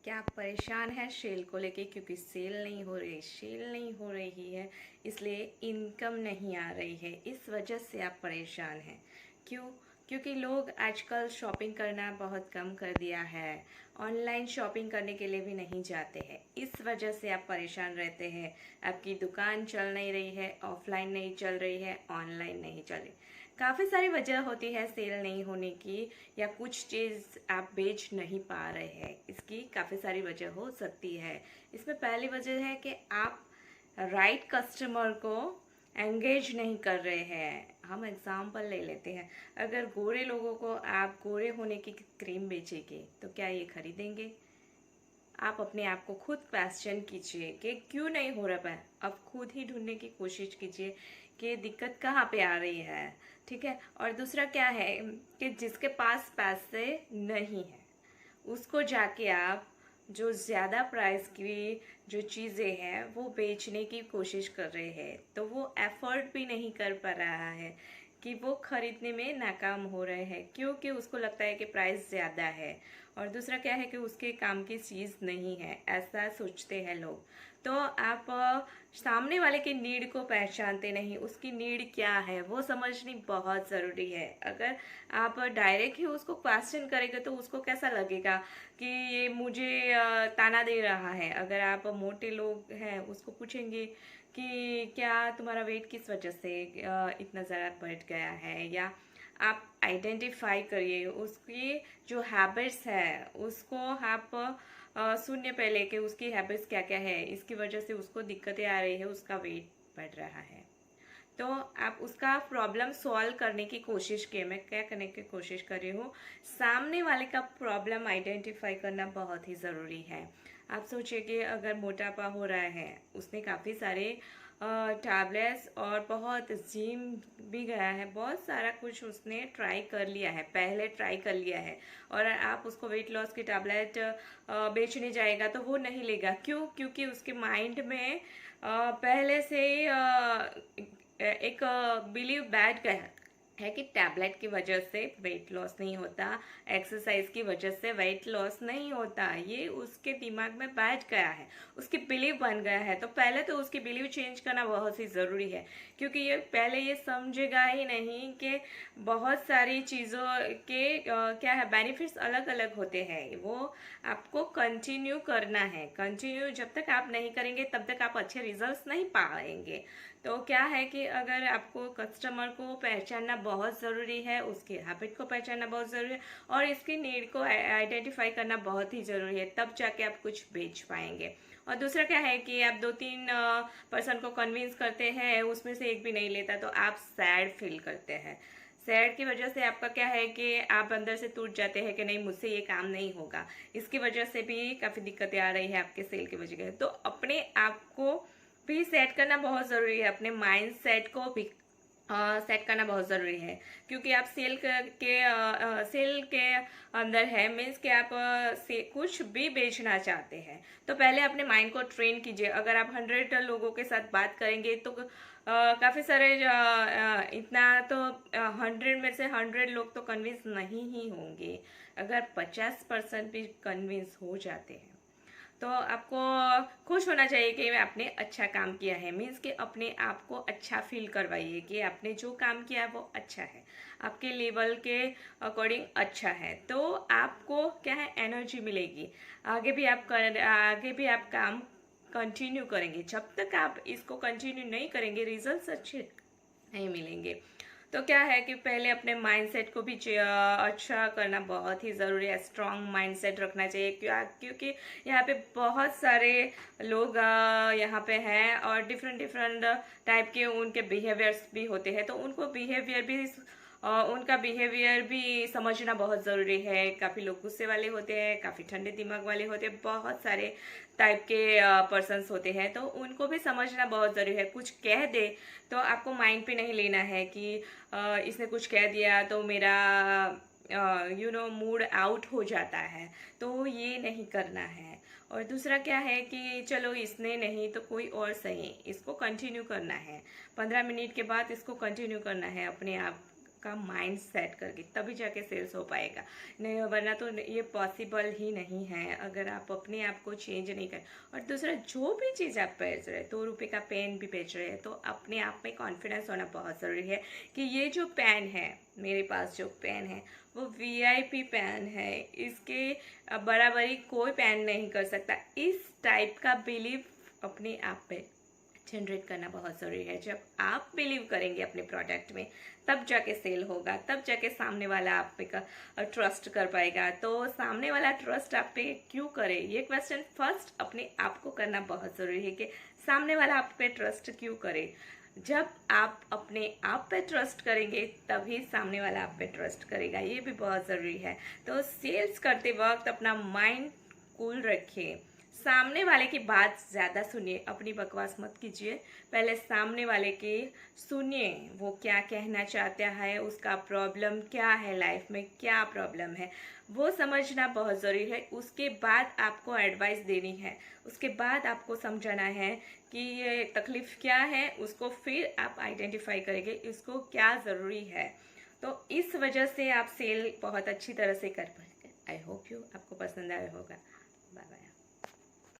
क्या आप परेशान हैं सेल को लेके? क्योंकि सेल नहीं हो रही है, इसलिए इनकम नहीं आ रही है। इस वजह से आप परेशान हैं। क्यों? क्योंकि लोग आजकल शॉपिंग करना बहुत कम कर दिया है। ऑनलाइन शॉपिंग करने के लिए भी नहीं जाते हैं। इस वजह से आप परेशान रहते हैं। आपकी दुकान चल नहीं रही है, ऑफलाइन नहीं चल रही है, ऑनलाइन नहीं चल रही। काफ़ी सारी वजह होती है सेल नहीं होने की, या कुछ चीज़ आप बेच नहीं पा रहे हैं, इसकी काफ़ी सारी वजह हो सकती है। इसमें पहली वजह है कि आप राइट कस्टमर को एंगेज नहीं कर रहे हैं। हम एग्जाम्पल ले लेते हैं, अगर गोरे लोगों को आप गोरे होने की क्रीम बेचेंगे तो क्या ये खरीदेंगे? आप अपने आप को खुद क्वेश्चन कीजिए कि क्यों नहीं हो रहा है। अब खुद ही ढूंढने की कोशिश कीजिए कि दिक्कत कहाँ पे आ रही है। ठीक है। और दूसरा क्या है कि जिसके पास पैसे नहीं है उसको जाके आप जो ज़्यादा प्राइस की जो चीज़ें हैं वो बेचने की कोशिश कर रहे हैं, तो वो एफर्ट भी नहीं कर पा रहा है कि वो खरीदने में नाकाम हो रहे हैं, क्योंकि उसको लगता है कि प्राइस ज़्यादा है। और दूसरा क्या है कि उसके काम की चीज़ नहीं है, ऐसा सोचते हैं लोग। तो आप सामने वाले की नीड को पहचानते नहीं, उसकी नीड क्या है वो समझनी बहुत ज़रूरी है। अगर आप डायरेक्ट ही उसको क्वेश्चन करेंगे तो उसको कैसा लगेगा कि ये मुझे ताना दे रहा है। अगर आप मोटे लोग हैं उसको पूछेंगे कि क्या तुम्हारा वेट किस वजह से इतना ज़्यादा बढ़ गया है, या आप आइडेंटिफाई करिए उसकी जो हैबिट्स है उसको आप सुनिए पहले कि उसकी हैबिट्स क्या क्या है, इसकी वजह से उसको दिक्कतें आ रही है, उसका वेट बढ़ रहा है। तो आप उसका प्रॉब्लम सॉल्व करने की कोशिश किए। मैं क्या करने की कोशिश कर रही हूँ, सामने वाले का प्रॉब्लम आइडेंटिफाई करना बहुत ही ज़रूरी है। आप सोचिए कि अगर मोटापा हो रहा है, उसने काफ़ी सारे टैबलेट्स और बहुत जिम भी गया है, बहुत सारा कुछ उसने ट्राई कर लिया है, पहले ट्राई कर लिया है, और आप उसको वेट लॉस की टैबलेट बेचने जाएगा तो वो नहीं लेगा। क्यों? क्योंकि उसके माइंड में पहले से ही एक बिलीव बैठ गया है कि टैबलेट की वजह से वेट लॉस नहीं होता, एक्सरसाइज की वजह से वेट लॉस नहीं होता। ये उसके दिमाग में बैठ गया है, उसकी बिलीव बन गया है। तो पहले तो उसकी बिलीव चेंज करना बहुत ही ज़रूरी है, क्योंकि ये पहले ये समझेगा ही नहीं कि बहुत सारी चीज़ों के क्या है बेनिफिट्स अलग अलग होते हैं। वो आपको कंटिन्यू करना है। कंटिन्यू जब तक आप नहीं करेंगे तब तक आप अच्छे रिजल्ट्स नहीं पाएंगे। तो क्या है कि अगर आपको कस्टमर को पहचानना बहुत ज़रूरी है, उसके हैबिट को पहचानना बहुत ज़रूरी है, और इसकी नीड को आइडेंटिफाई करना बहुत ही ज़रूरी है, तब जाके आप कुछ बेच पाएंगे। और दूसरा क्या है कि आप 2-3 पर्सन को कन्विंस करते हैं, उसमें से एक भी नहीं लेता तो आप सैड फील करते हैं। सैड की वजह से आपका क्या है कि आप अंदर से टूट जाते हैं कि नहीं, मुझसे ये काम नहीं होगा। इसकी वजह से भी काफ़ी दिक्कतें आ रही है आपके सेल की वजह से। तो अपने आप को भी सेट करना बहुत ज़रूरी है, अपने माइंड सेट को भी सेट करना बहुत ज़रूरी है। क्योंकि आप सेल के अंदर है, मीन्स कि आप से कुछ भी बेचना चाहते हैं, तो पहले अपने माइंड को ट्रेन कीजिए। अगर आप 100 लोगों के साथ बात करेंगे तो काफ़ी सारे इतना तो 100 में से 100 लोग तो कन्विंस नहीं ही होंगे। अगर 50% भी कन्विंस हो जाते हैं तो आपको खुश होना चाहिए कि आपने अच्छा काम किया है। मीन्स कि अपने आप को अच्छा फील करवाइए कि आपने जो काम किया है वो अच्छा है, आपके लेवल के अकॉर्डिंग अच्छा है। तो आपको क्या है, एनर्जी मिलेगी। आगे भी आप काम कंटिन्यू करेंगे। जब तक आप इसको कंटिन्यू नहीं करेंगे रिजल्ट्स अच्छे नहीं मिलेंगे। तो क्या है कि पहले अपने माइंडसेट को भी अच्छा करना बहुत ही ज़रूरी है। स्ट्रांग माइंडसेट रखना चाहिए, क्योंकि यहाँ पे बहुत सारे लोग यहाँ पे हैं, और डिफरेंट डिफरेंट टाइप के उनके बिहेवियर्स भी होते हैं। तो उनका बिहेवियर भी समझना बहुत ज़रूरी है। काफ़ी लोग गुस्से वाले होते हैं, काफ़ी ठंडे दिमाग वाले होते हैं, बहुत सारे टाइप के पर्सन्स होते हैं, तो उनको भी समझना बहुत ज़रूरी है। कुछ कह दे तो आपको माइंड पे नहीं लेना है कि इसने कुछ कह दिया तो मेरा मूड आउट हो जाता है, तो ये नहीं करना है। और दूसरा क्या है कि चलो इसने नहीं तो कोई और सही, इसको कंटिन्यू करना है। 15 मिनट के बाद इसको कंटिन्यू करना है अपने आप आपका माइंड सेट करके, तभी जाके सेल्स हो पाएगा। नहीं वरना तो ये पॉसिबल ही नहीं है अगर आप अपने आप को चेंज नहीं करें। और दूसरा, जो भी चीज़ आप बेच रहे हैं, 2 रुपये का पेन भी बेच रहे हैं, तो अपने आप में कॉन्फिडेंस होना बहुत ज़रूरी है कि ये जो पेन है, मेरे पास जो पेन है वो VIP पेन है, इसके बराबरी कोई पेन नहीं कर सकता। इस टाइप का बिलीव अपने आप पे जनरेट करना बहुत ज़रूरी है। जब आप बिलीव करेंगे अपने प्रोडक्ट में, तब जाके सेल होगा, तब जाके सामने वाला आप पे का ट्रस्ट कर पाएगा। तो सामने वाला ट्रस्ट आप पे क्यों करे, ये क्वेश्चन फर्स्ट अपने आप को करना बहुत ज़रूरी है कि सामने वाला आप पे ट्रस्ट क्यों करे। जब आप अपने आप पे ट्रस्ट करेंगे तभी सामने वाला आप पे ट्रस्ट करेगा, ये भी बहुत ज़रूरी है। तो सेल्स करते वक्त अपना माइंड कूल रखिए, सामने वाले की बात ज़्यादा सुनिए, अपनी बकवास मत कीजिए। पहले सामने वाले की सुनिए, वो क्या कहना चाहता है, उसका प्रॉब्लम क्या है, लाइफ में क्या प्रॉब्लम है, वो समझना बहुत ज़रूरी है। उसके बाद आपको एडवाइस देनी है, उसके बाद आपको समझाना है कि ये तकलीफ़ क्या है, उसको फिर आप आइडेंटिफाई करेंगे इसको क्या ज़रूरी है। तो इस वजह से आप सेल बहुत अच्छी तरह से कर पाएंगे। आई होप यू आपको पसंद आया होगा। Bye bye.